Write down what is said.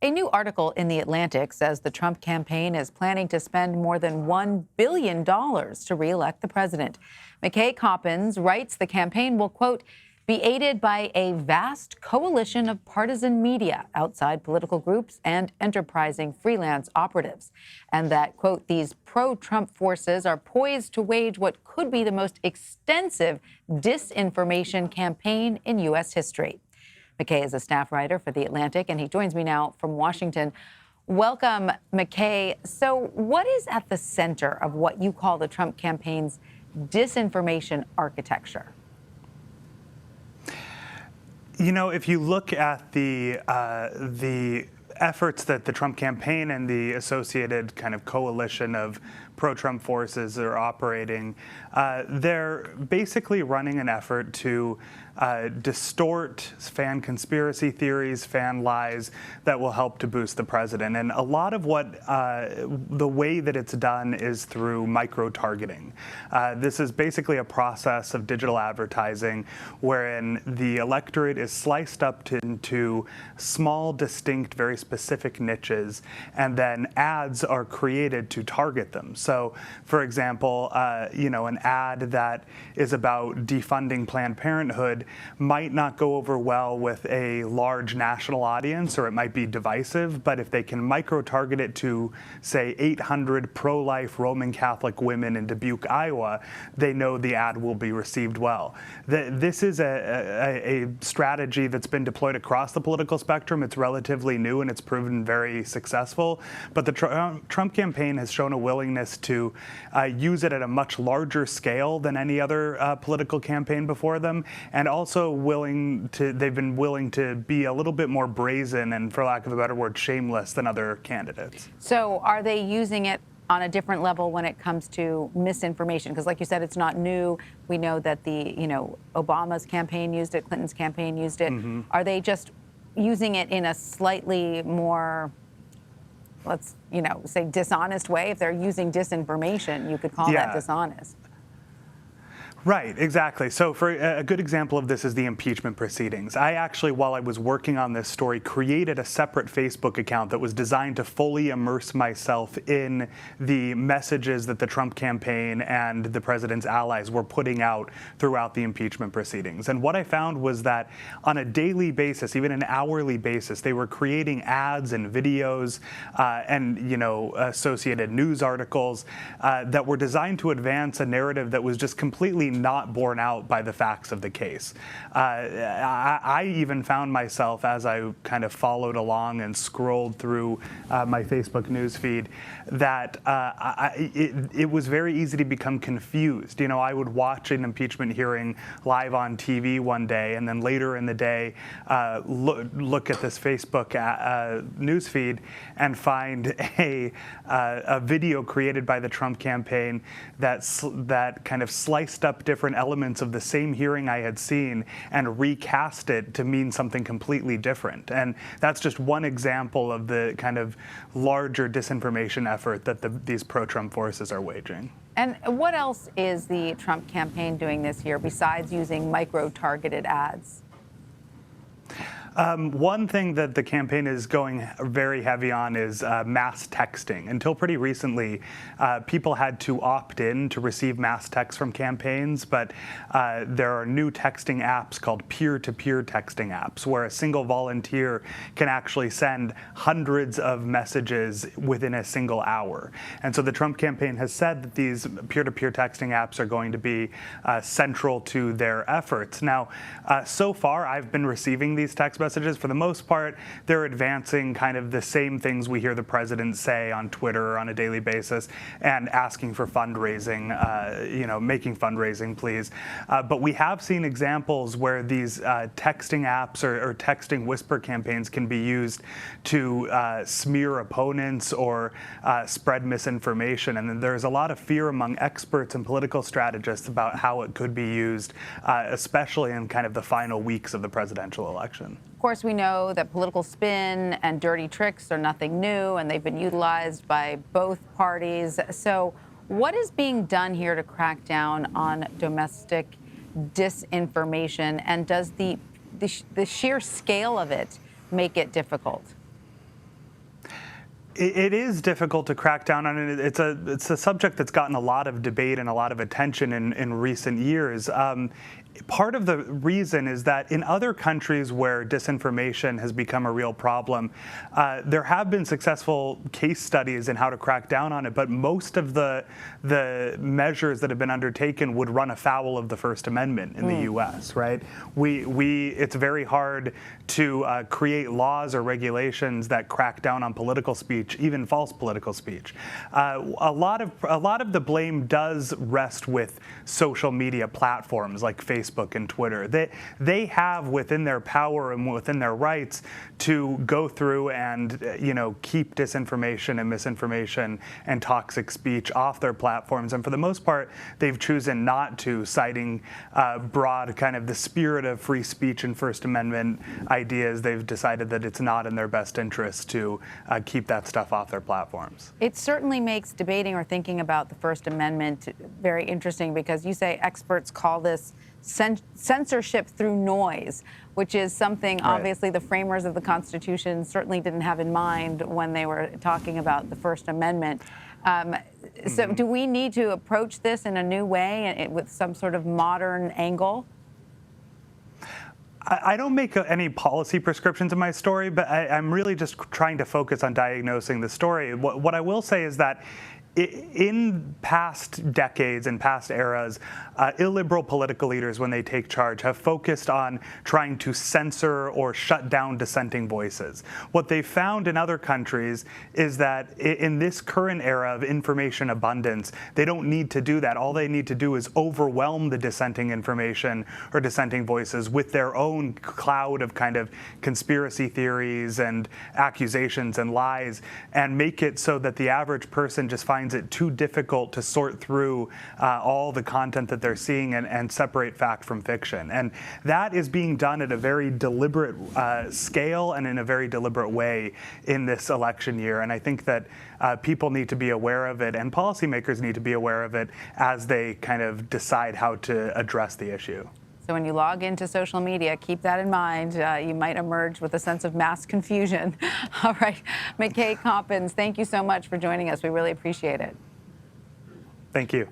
A new article in The Atlantic says the Trump campaign is planning to spend more than $1 billion to reelect the president. McKay Coppins writes the campaign will, quote, be aided by a vast coalition of partisan media, outside political groups, and enterprising freelance operatives. And that, quote, these pro-Trump forces are poised to wage what could be the most extensive disinformation campaign in U.S. history. McKay is a staff writer for The Atlantic, and he joins me now from Washington. Welcome, McKay. So what is at the center of what you call the Trump campaign's disinformation architecture? You know, if you look at the efforts that the Trump campaign and the associated kind of coalition of pro-Trump forces are operating, they're basically running an effort to distort fan conspiracy theories, fan lies that will help to boost the president. And a lot of what the way that it's done is through micro-targeting. This is basically a process of digital advertising wherein the electorate is sliced up into small, distinct, very specific niches, and then ads are created to target them. So, for example, an ad that is about defunding Planned Parenthood might not go over well with a large national audience, or it might be divisive, but if they can micro-target it to, say, 800 pro-life Roman Catholic women in Dubuque, Iowa, they know the ad will be received well. This is a strategy that's been deployed across the political spectrum. It's relatively new and it's proven very successful, but the Trump campaign has shown a willingness to use it at a much larger scale than any other political campaign before them, and also they've been willing to be a little bit more brazen and, for lack of a better word, shameless than other candidates. So are they using it on a different level when it comes to misinformation? Because like you said, it's not new. We know that Obama's campaign used it, Clinton's campaign used it. Mm-hmm. Are they just using it in a slightly more, let's say, dishonest way? If they're using disinformation, you could call that dishonest. Right, exactly. So for a good example of this is the impeachment proceedings. I actually, while I was working on this story, created a separate Facebook account that was designed to fully immerse myself in the messages that the Trump campaign and the president's allies were putting out throughout the impeachment proceedings. And what I found was that on a daily basis, even an hourly basis, they were creating ads and videos and associated news articles that were designed to advance a narrative that was just completely not borne out by the facts of the case. I even found myself, as I kind of followed along and scrolled through my Facebook news feed, that it was very easy to become confused. I would watch an impeachment hearing live on TV one day, and then later in the day look at this Facebook news feed and find a video created by the Trump campaign that kind of sliced up different elements of the same hearing I had seen and recast it to mean something completely different. And that's just one example of the kind of larger disinformation effort that these pro-Trump forces are waging. And what else is the Trump campaign doing this year besides using micro-targeted ads? One thing that the campaign is going very heavy on is mass texting. Until pretty recently, people had to opt in to receive mass texts from campaigns, but there are new texting apps called peer-to-peer texting apps, where a single volunteer can actually send hundreds of messages within a single hour. And so the Trump campaign has said that these peer-to-peer texting apps are going to be central to their efforts. Now, so far, I've been receiving these text messages. For the most part, they're advancing kind of the same things we hear the president say on Twitter on a daily basis and asking for fundraising, making fundraising please. But we have seen examples where these texting apps or texting whisper campaigns can be used to smear opponents or spread misinformation. And there's a lot of fear among experts and political strategists about how it could be used, especially in kind of the final weeks of the presidential election. Of course, we know that political spin and dirty tricks are nothing new, and they've been utilized by both parties. So what is being done here to crack down on domestic disinformation, and does the sheer scale of it make it difficult? It is difficult to crack down on it. It's a subject that's gotten a lot of debate and a lot of attention in recent years. Part of the reason is that in other countries where disinformation has become a real problem, there have been successful case studies in how to crack down on it, but most of the measures that have been undertaken would run afoul of the First Amendment in the U.S., right? It's very hard to create laws or regulations that crack down on political speech, even false political speech. A lot of the blame does rest with social media platforms like Facebook and Twitter. They have within their power and within their rights to go through and keep disinformation and misinformation and toxic speech off their platforms. And for the most part, they've chosen not to, citing broad kind of the spirit of free speech and First Amendment ideas. They've decided that it's not in their best interest to keep that stuff off their platforms. It certainly makes debating or thinking about the First Amendment very interesting, because you say experts call this censorship through noise, which is something obviously the framers of the Constitution certainly didn't have in mind when they were talking about the First Amendment. So do we need to approach this in a new way and with some sort of modern angle? I don't make any policy prescriptions in my story, but I'm really just trying to focus on diagnosing the story. What I will say is that in past decades and past eras, illiberal political leaders, when they take charge, have focused on trying to censor or shut down dissenting voices. What they found in other countries is that in this current era of information abundance, they don't need to do that. All they need to do is overwhelm the dissenting information or dissenting voices with their own cloud of kind of conspiracy theories and accusations and lies, and make it so that the average person just finds it too difficult to sort through all the content that they're seeing and separate fact from fiction. And that is being done at a very deliberate scale and in a very deliberate way in this election year. And I think that people need to be aware of it, and policymakers need to be aware of it as they kind of decide how to address the issue. So when you log into social media, keep that in mind. You might emerge with a sense of mass confusion. All right, McKay Coppins, thank you so much for joining us. We really appreciate it. Thank you.